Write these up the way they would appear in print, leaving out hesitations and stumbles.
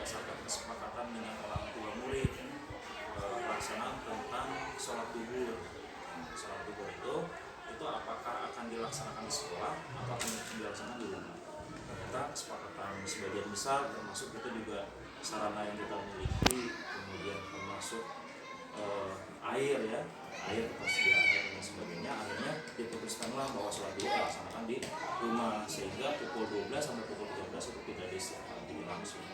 berdasarkan kesepakatan dengan orang tua murid pelaksanaan tentang sholat duhur. Sholat duhur itu apakah akan dilaksanakan di sekolah atau akan dilaksanakan di rumah. Ternyata kesepakatan sebagian besar, termasuk itu juga sarana yang kita miliki, kemudian termasuk air ketersediaan air dan sebagainya, akhirnya diputuskanlah bahwa sholat duhur dilaksanakan di rumah, sehingga pukul 12 sampai pukul 13 itu tidak disiapkan langsung.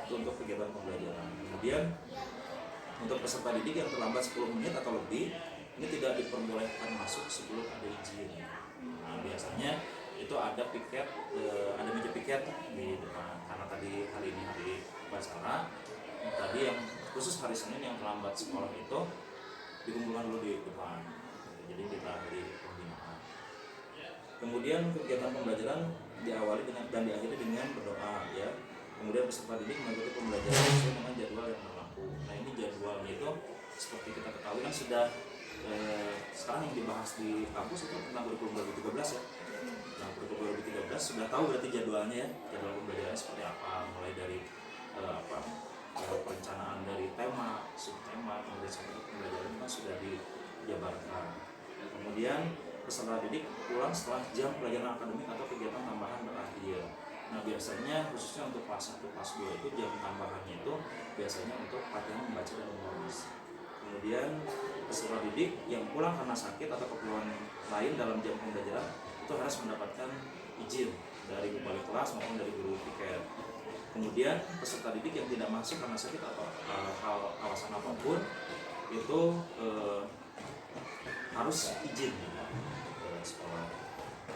Itu untuk kegiatan pembelajaran. Kemudian untuk peserta didik yang terlambat 10 menit atau lebih, ini tidak diperbolehkan masuk sebelum ada izin. Nah, biasanya itu ada piket, ada meja piket di depan, karena tadi hari ini hari upacara, tadi yang khusus hari Senin yang terlambat sekolah itu dikumpulkan dulu di depan, jadi kita beri pembinaan. Kemudian kegiatan pembelajaran diawali dengan dan diakhiri dengan berdoa, ya. Kemudian peserta didik mengikuti pembelajaran sesuai dengan jadwal yang berlaku. Nah, ini jadwalnya itu seperti kita ketahui kan sudah sekarang yang dibahas di kampus itu tentang kurikulum 2013, ya. Nah, kurikulum 2013 sudah tahu berarti jadwalnya, ya, jadwal pembelajaran seperti apa, mulai dari perencanaan dari tema, subtema, kemudian sampai pembelajaran kan sudah dijabarkan. Kemudian peserta didik pulang setelah jam pelajaran akademik atau kegiatan tambahan berakhir. Nah, biasanya khususnya untuk kelas 1, kelas 2 itu jam tambahannya itu biasanya untuk latihan membaca dan menulis. Kemudian peserta didik yang pulang karena sakit atau keperluan lain dalam jam pembelajaran itu harus mendapatkan izin dari wali kelas maupun dari guru piket. Kemudian peserta didik yang tidak masuk karena sakit atau hal alasan apapun itu harus izin ke sekolah.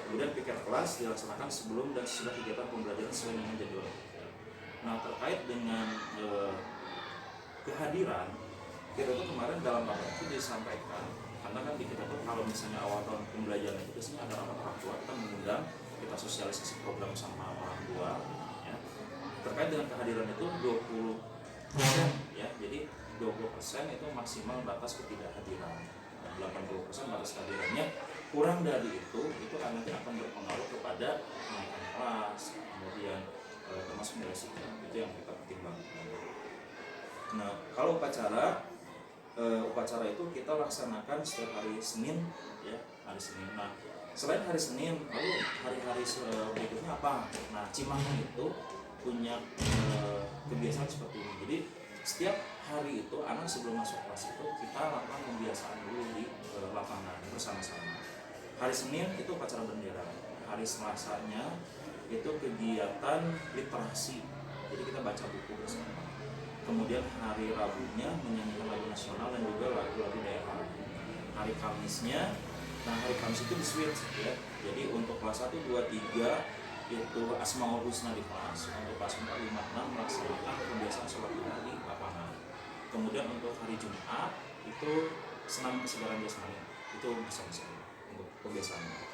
Kemudian piket kelas dilaksanakan sebelum dan sesudah kegiatan pembelajaran sesuai dengan jadwal. Nah, terkait dengan kehadiran, kita tuh kemarin dalam rapat itu disampaikan, karena kan di kita tuh kalau misalnya awal tahun pembelajaran itu biasanya ada rapat orang tua, kita mengundang, kita sosialisasi program sama orang tua, ya. Terkait dengan kehadiran itu 20%, ya, jadi 20% itu maksimal batas ketidakhadiran, 80% batas kehadirannya. Kurang dari itu nanti akan berpengaruh kepada kenaikan kelas, kemudian termasuk nilai sidang, itu yang kita pertimbangkan. Nah, kalau upacara itu kita laksanakan setiap hari Senin, ya, hari Senin. Nah, selain hari Senin, lalu hari-hari berikutnya apa? Nah, Cimahi itu punya kebiasaan seperti ini. Jadi setiap hari itu anak sebelum masuk kelas itu kita lakukan pembiasaan dulu di lapangan bersama-sama. Hari Senin itu upacara bendera, hari Selasanya itu kegiatan literasi, jadi kita baca buku bersama. Kemudian hari Rabunya menyanyikan lagu nasional dan juga lagu-lagu daerah. Hari Kamisnya, nah hari Kamis itu di switch, ya. Jadi untuk kelas 1, 2, 3 itu Asmaul Husna di kelas. Untuk kelas 4, 5, 6 melaksanakan pembiasaan sholat duha di lapangan. Kemudian untuk hari Jumat itu senam kesegaran jasmani, itu bersama-sama untuk pembiasaannya.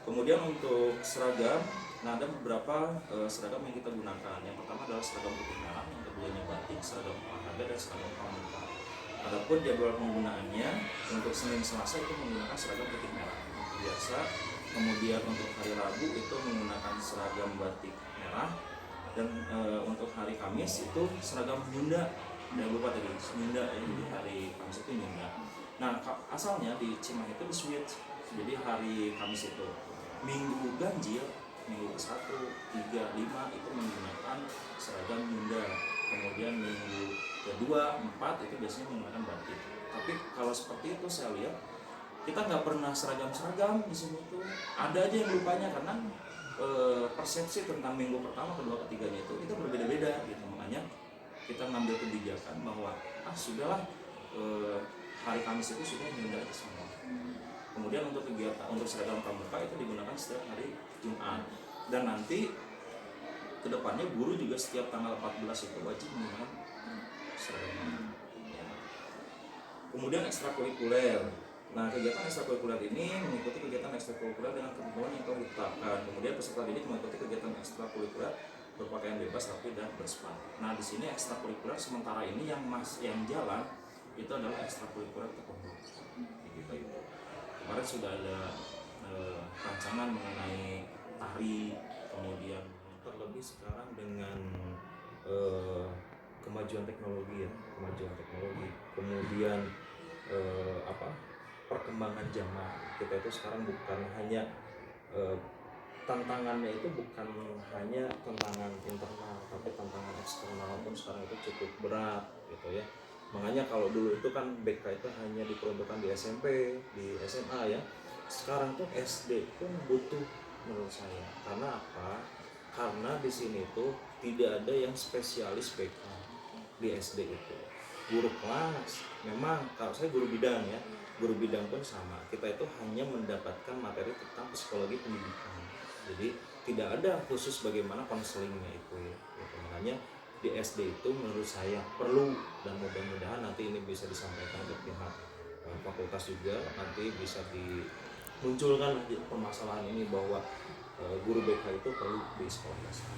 Kemudian untuk seragam, nah ada beberapa seragam yang kita gunakan. Yang pertama adalah seragam putih merah, yang keduanya batik, seragam olahraga, dan seragam pramuka. Adapun jadwal penggunaannya untuk Senin Selasa itu menggunakan seragam putih merah biasa. Kemudian untuk hari Rabu itu menggunakan seragam batik merah, dan untuk hari Kamis itu seragam Nyunda. Jangan lupa tadi Nyunda, ya, jadi hari Kamis itu Nyunda. Nah, asalnya di Cimahi itu di switch. Jadi hari Kamis itu Minggu ganjil, minggu ke-1, 3, 5 itu menggunakan seragam Nyunda. Kemudian minggu ke-2, 4 itu biasanya menggunakan batik. Tapi kalau seperti itu saya lihat kita nggak pernah seragam-seragam di sini tuh. Ada aja yang lupanya karena persepsi tentang minggu pertama, kedua, ketiganya itu berbeda-beda gitu. Makanya kita ngambil kebijakan bahwa sudahlah, hari Kamis itu sudah Nyunda itu semua. Kemudian untuk kegiatan untuk seragam pramuka itu digunakan setiap hari Jumat, dan nanti kedepannya guru juga setiap tanggal 14 itu wajib menggunakan seragam. Kemudian ekstrakurikuler. Nah, kegiatan ekstrakurikuler ini mengikuti kegiatan ekstrakurikuler dengan ketentuan yang telah ditetapkan. Kemudian peserta didik mengikuti kegiatan ekstrakurikuler berpakaian bebas, rapi, dan bersepatu. Nah, di sini ekstrakurikuler sementara ini yang jalan itu adalah ekstrakurikuler taekwondo. Gitu. Kemarin sudah ada rancangan mengenai tari, kemudian terlebih sekarang dengan eh, kemajuan teknologi ya, kemajuan teknologi, kemudian apa, perkembangan zaman. Kita itu sekarang bukan hanya eh, tantangannya itu bukan hanya tantangan internal, tapi tantangan eksternal pun sekarang itu cukup berat gitu ya. Makanya kalau dulu itu kan BK itu hanya diperuntukkan di SMP, di SMA ya. Sekarang tuh SD pun butuh menurut saya. Karena apa? Karena di sini tuh tidak ada yang spesialis BK di SD itu. Guru kelas, memang kalau saya guru bidang ya, guru bidang pun sama. Kita itu hanya mendapatkan materi tentang psikologi pendidikan. Jadi tidak ada khusus bagaimana konselingnya itu ya. Gitu. Makanya di SD itu menurut saya perlu, dan mudah-mudahan nanti ini bisa disampaikan ke pihak fakultas juga, nanti bisa dimunculkan permasalahan ini bahwa guru BK itu perlu di sekolah dasar.